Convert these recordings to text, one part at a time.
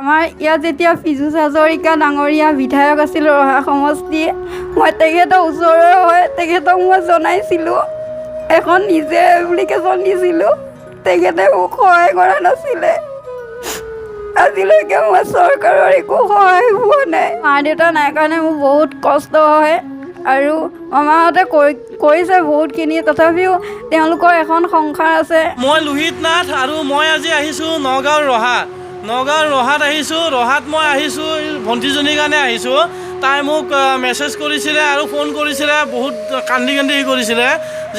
আমাৰ ইয়াত যেতিয়া পীযুষ হাজৰিকা ডাঙৰীয়া বিধায়ক আছিল ৰহা সমষ্টি, মই তেখেতৰ ওচৰৰ হৈ তেখেতক মই জনাইছিলোঁ, এখন নিজে এপ্লিকেশ্যন দিছিলোঁ, তেখেতে মোক সহায় কৰা নাছিলে। আজিলৈকে মই চৰকাৰৰ একো সহায় পোৱা নাই। মা দেউতা নাই কাৰণে মোৰ বহুত কষ্ট হয় আৰু মামাহঁতে কৰিছে বহুতখিনি, তথাপিও তেওঁলোকৰ এখন সংসাৰ আছে। মই লোহিত নাথ আৰু মই আজি আহিছোঁ নগাঁৱৰ ৰহাত আহিছোঁ। ৰহাত মই আহিছোঁ ভণ্টিজনীৰ কাৰণে আহিছোঁ। তাই মোক মেছেজ কৰিছিলে আৰু ফোন কৰিছিলে, বহুত কান্দি কৰিছিলে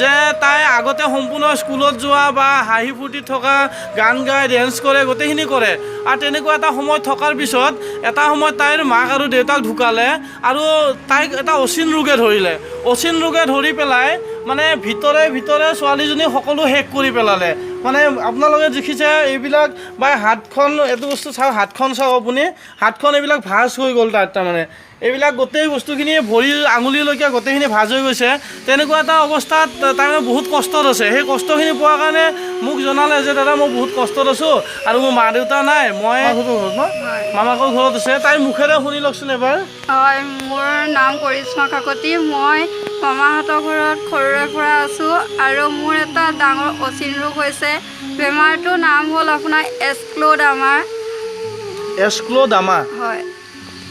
যে তাই আগতে সম্পূৰ্ণ স্কুলত যোৱা বা হাঁহি ফূৰ্তিত থকা, গান গাই ডেন্স কৰে, গোটেইখিনি কৰে। আৰু তেনেকুৱা এটা সময়ত থকাৰ পিছত এটা সময়ত তাইৰ মাক আৰু দেউতাক ঢুকালে আৰু তাইক এটা অচিন ৰোগে ধৰিলে। অচিন ৰোগে ধৰি পেলাই মানে ভিতৰে ছোৱালীজনী সকলো শেষ কৰি পেলালে। মানে আপোনালোকে দেখিছে এইবিলাক বা হাতখন, এইটো বস্তু চাওক, হাতখন চাওক আপুনি, হাতখন এইবিলাক ভাজ হৈ গ'ল তাত। তাৰমানে এইবিলাক গোটেই বস্তুখিনি ভৰিৰ আঙুলিলৈকে গোটেইখিনি ভাজ হৈ গৈছে। তেনেকুৱা এটা অৱস্থাত তাৰমানে বহুত কষ্টত আছে। সেই কষ্টখিনি পোৱাৰ কাৰণে মোক জনালে যে দাদা মই বহুত কষ্টত আছোঁ আৰু মোৰ মা দেউতা নাই, মই মামাকৰ ঘৰত আছে। তাইৰ মুখেৰে শুনি লওকচোন এবাৰ। হয়, মোৰ নাম কৰিশ্মা কাকতি। মই মামাহঁতৰ ঘৰত সৰুৰে পৰা আছোঁ আৰু মোৰ এটা ডাঙৰ অচিন ৰোগ হৈছে। বেমাৰটোৰ নাম হ'ল আপোনাৰ এস্ক্ল'ডামা। হয়,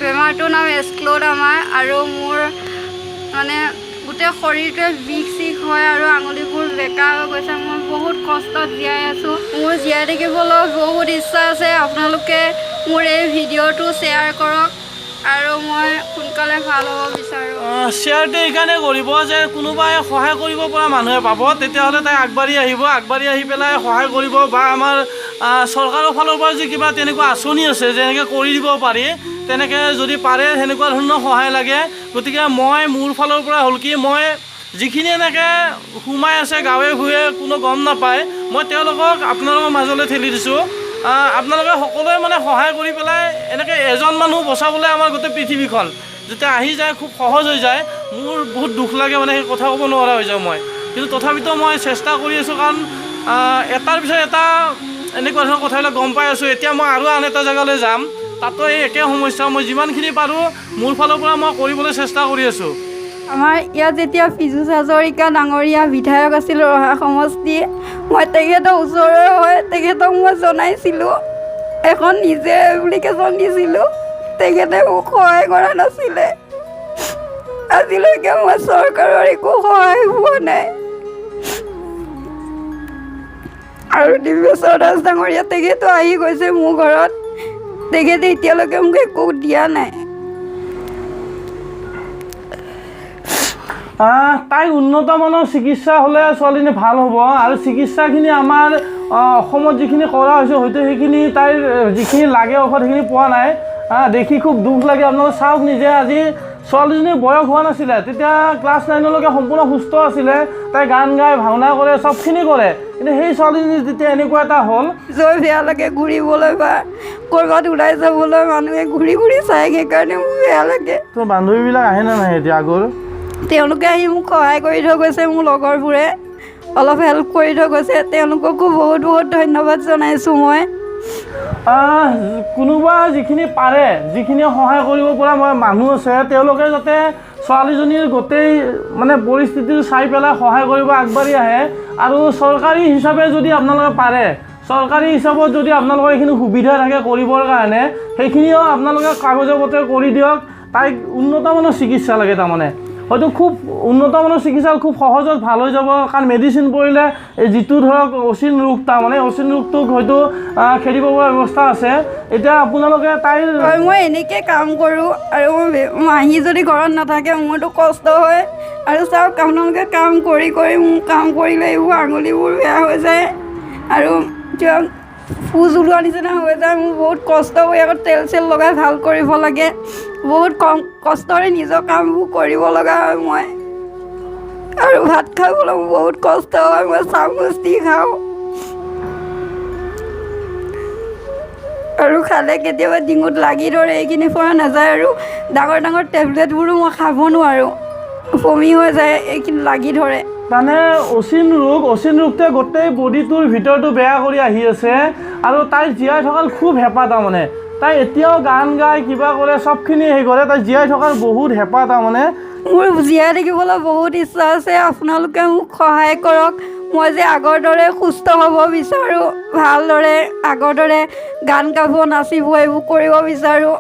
বেমাৰটোৰ নাম এস্ক্ল'ডামা আৰু মোৰ মানে গোটেই শৰীৰটোৱে বিষ হয় আৰু আঙুলিবোৰ বেকা হৈ গৈছে। মই বহুত কষ্টত জীয়াই আছোঁ। মোৰ জীয়াই থাকিবলৈ বহুত ইচ্ছা আছে। আপোনালোকে মোৰ এই ভিডিঅ'টো শ্বেয়াৰ কৰক আৰু মই সোনকালে ভাল হ'ব বিচাৰোঁ। শ্বেয়াৰটো এইকাৰণে কৰিব যে কোনোবাই সহায় কৰিব পৰা মানুহে পাব, তেতিয়াহ'লে তাই আগবাঢ়ি আহি পেলাই সহায় কৰিব। বা আমাৰ চৰকাৰৰ ফালৰ পৰা যে কিবা তেনেকুৱা আঁচনি আছে যেনেকৈ কৰি দিব পাৰি, তেনেকৈ যদি পাৰে সেনেকুৱা ধৰণৰ সহায় লাগে। গতিকে মই মোৰ ফালৰ পৰা হ'ল কি, মই যিখিনি এনেকৈ সোমাই আছে গাঁৱে ভূঞে কোনো গম নাপায়, মই তেওঁলোকক আপোনালোকৰ মাজলৈ ঠেলি দিছোঁ। আপোনালোকে সকলোৱে মানে সহায় কৰি পেলাই এনেকৈ এজন মানুহ বচাবলৈ আমাৰ গোটেই পৃথিৱীখন যেতিয়া আহি যায় খুব সহজ হৈ যায়। মোৰ বহুত দুখ লাগে, মানে সেই কথা ক'ব নোৱাৰা হৈ যাওঁ মই। কিন্তু তথাপিতো মই চেষ্টা কৰি আছোঁ, কাৰণ এটাৰ পিছত এটা এনেকুৱা ধৰণৰ কথাবিলাক গম পাই আছোঁ। এতিয়া মই আৰু আন এটা জেগালৈ যাম, তাতো এই একে সমস্যা। মই যিমানখিনি পাৰোঁ মোৰ ফালৰ পৰা মই কৰিবলৈ চেষ্টা কৰি আছোঁ। আমাৰ ইয়াত যেতিয়া পীযুষ হাজৰিকা ডাঙৰীয়া বিধায়ক আছিল ৰহা সমষ্টি, মই তেখেতৰ ওচৰৰ হৈ তেখেতক মই জনাইছিলোঁ, এখন নিজে এপ্লিকেশ্যন দিছিলোঁ, তেখেতে মোক সহায় কৰা নাছিলে। আজিলৈকে মই চৰকাৰৰ একো সহায় পোৱা নাই। আৰু দিব্যেশ্বৰ দাস ডাঙৰীয়া তেখেতো আহি গৈছে মোৰ ঘৰত, তেখেতে এতিয়ালৈকে মোক একো দিয়া নাই। তাই উন্নত মানৰ চিকিৎসা হ'লে ছোৱালীজনী ভাল হ'ব। আৰু চিকিৎসাখিনি আমাৰ অসমত যিখিনি কৰা হৈছে, হয়তো সেইখিনি তাইৰ যিখিনি লাগে ঔষধ সেইখিনি পোৱা নাই। দেখি খুব দুখ লাগে। আপোনালোকে চাওক নিজে, আজি ছোৱালীজনীৰ বয়স হোৱা নাছিলে, তেতিয়া ক্লাছ 9লৈকে সম্পূৰ্ণ সুস্থ আছিলে। তাই গান গায়, ভাওনা কৰে, চবখিনি কৰে। কিন্তু সেই ছোৱালীজনী যেতিয়া এনেকুৱা এটা হ'ল, বেয়া লাগে ঘূৰিবলৈ বা ক'ৰবাত ওলাই যাবলৈ মানুহে ঘূৰি চায়, সেইকাৰণে মোৰ বেয়া লাগে। তোৰ বান্ধৱীবিলাক আহে নে নাহে এতিয়া আগৰ? তেওঁলোকে আহি মোক সহায় কৰি থৈ গৈছে, মোৰ লগৰবোৰে অলপ হেল্প কৰি থৈ গৈছে। তেওঁলোককো বহুত ধন্যবাদ জনাইছোঁ মই। কোনোবা যিখিনি পাৰে, যিখিনি সহায় কৰিব পৰা মানুহ আছে, তেওঁলোকে যাতে ছোৱালীজনীৰ গোটেই মানে পৰিস্থিতিটো চাই পেলাই সহায় কৰিব আগবাঢ়ি আহে। আৰু চৰকাৰী হিচাপে যদি আপোনালোকে পাৰে, চৰকাৰী হিচাপত যদি আপোনালোকৰ এইখিনি সুবিধা থাকে কৰিবৰ কাৰণে, সেইখিনিও আপোনালোকে কাগজে পত্ৰে কৰি দিয়ক। তাইক উন্নত মানৰ চিকিৎসা লাগে। তাৰমানে হয়তো খুব উন্নত মানৰ চিকিৎসা খুব সহজত ভাল হৈ যাব, কাৰণ মেডিচিন পৰিলে যিটো ধৰক অচিন ৰোগ, তাৰমানে অচিন ৰোগটোক হয়তো খেদিব পৰা ব্যৱস্থা আছে। এতিয়া আপোনালোকে তাইৰ মই এনেকৈ কাম কৰোঁ আৰু মাহী যদি ঘৰত নাথাকে মোৰতো কষ্ট হয়। আৰু চাওক, আপোনালোকে কাম কৰি মোৰ কাম কৰিলে এইবোৰ আঙুলিবোৰ বেয়া হৈ যায় আৰু ফুজ ওলোৱা নিচিনা হৈ যায়। মোৰ বহুত কষ্ট হৈ, আকৌ তেল লগাই ভাল কৰিব লাগে। বহুত কষ্টৰে নিজৰ কামবোৰ কৰিব লগা হয় মই। আৰু ভাত খাবলৈ মোৰ বহুত কষ্ট হয়, মই চামুচ দি খাওঁ আৰু খালে কেতিয়াবা ডিঙুত লাগি ধৰে, এইখিনি পৰা নাযায়। আৰু ডাঙৰ টেবলেটবোৰো মই খাব নোৱাৰোঁ, বমি হৈ যায়, এইখিনি লাগি ধৰে। মানে অচিন ৰোগটোৱে গোটেই বডিটোৰ ভিতৰটো বেয়া কৰি আহি আছে। আৰু তাই জীয়াই থকাৰ খুব হেঁপাহ। তাৰমানে তাই এতিয়াও গান গায় কিবা কৰে চবখিনি হেৰি কৰে তাই জীয়াই থকাৰ বহুত হেঁপাহ তাৰমানে মোৰ জীয়াই থাকিবলৈ বহুত ইচ্ছা আছে আপোনালোকে মোক সহায় কৰক মই যে আগৰ দৰে সুস্থ হ'ব বিচাৰোঁ ভালদৰে আগৰ দৰে গান গাব নাচিব এইবোৰ কৰিব বিচাৰোঁ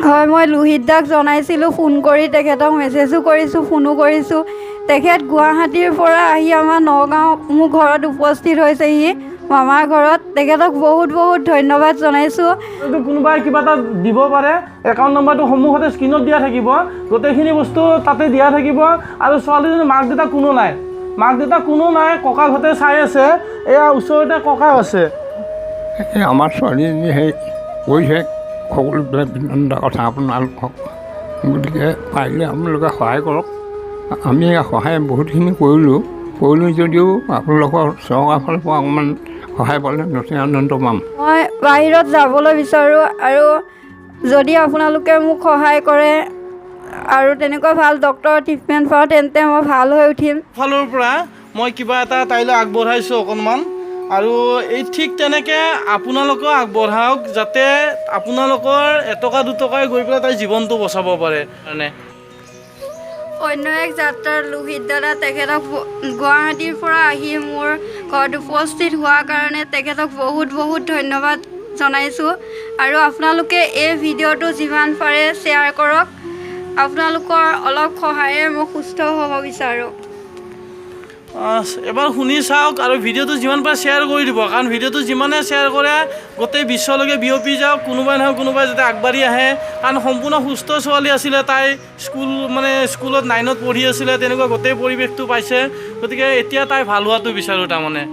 হয় মই লোহিত দাক জনাইছিলোঁ ফোন কৰি তেখেতক মেছেজো কৰিছোঁ ফোনো কৰিছোঁ তেখেত গুৱাহাটীৰ পৰা আহি আমাৰ নগাঁও মোৰ ঘৰত উপস্থিত হৈছেহি মামাৰ ঘৰত তেখেতক বহুত বহুত ধন্যবাদ জনাইছোঁ কোনোবাই কিবা এটা দিব পাৰে একাউণ্ট নম্বৰটো সন্মুখতে স্ক্ৰীণত দিয়া থাকিব গোটেইখিনি বস্তু তাতে দিয়া থাকিব আৰু ছোৱালীজনীৰ মাক দেউতাক কোনো নাই ককাকহঁতে চাই আছে এয়া ওচৰতে ককাও আছে আমাৰ ছোৱালীজনী সেই কৈছে সকলোবিলাক বিভিন্ন কথা আপোনালোকক গতিকে পাৰিলে আপোনালোকে সহায় কৰক আমি সহায় বহুতখিনি কৰিলোঁ যদিও আপোনালোকৰ চৰকাৰৰ ফালৰ পৰা অকণমান সহায় পালে নথৈ আনন্দ পাম মই বাহিৰত যাবলৈ বিচাৰোঁ আৰু যদি আপোনালোকে মোক সহায় কৰে আৰু তেনেকুৱা ভাল ডক্টৰৰ ট্ৰিটমেণ্ট পাওঁ তেন্তে মই ভাল হৈ উঠিম ফালৰ পৰা মই কিবা এটা তাইলৈ আগবঢ়াইছোঁ অকণমান আৰু এই ঠিক তেনেকৈ আপোনালোকেও আগবঢ়াওক যাতে আপোনালোকৰ এটকা দুটকাই গৈ পেলাই তাই জীৱনটো বচাব পাৰে মানে অন্য এক যাত্ৰাৰ লোহিত দাদা তেখেতক গুৱাহাটীৰ পৰা আহি মোৰ ঘৰত উপস্থিত হোৱাৰ কাৰণে তেখেতক বহুত বহুত ধন্যবাদ জনাইছোঁ আৰু আপোনালোকে এই ভিডিঅ'টো যিমান পাৰে শ্বেয়াৰ কৰক আপোনালোকৰ অলপ সহায়ে মই সুস্থ হ'ব বিচাৰোঁ এবাৰ শুনি চাওক আৰু ভিডিঅ'টো যিমান পাৰে শ্বেয়াৰ কৰি দিব কাৰণ ভিডিঅ'টো যিমানে শ্বেয়াৰ কৰে গোটেই বিশ্বলৈ বিয়পি যাওক কোনোবাই নহয় কোনোবাই যাতে আগবাঢ়ি আহে কাৰণ সম্পূৰ্ণ সুস্থ ছোৱালী আছিলে তাই স্কুলত 9ত পঢ়ি আছিলে তেনেকুৱা গোটেই পৰিৱেশটো পাইছে গতিকে এতিয়া তাই ভাল হোৱাটো বিচাৰোঁ তাৰমানে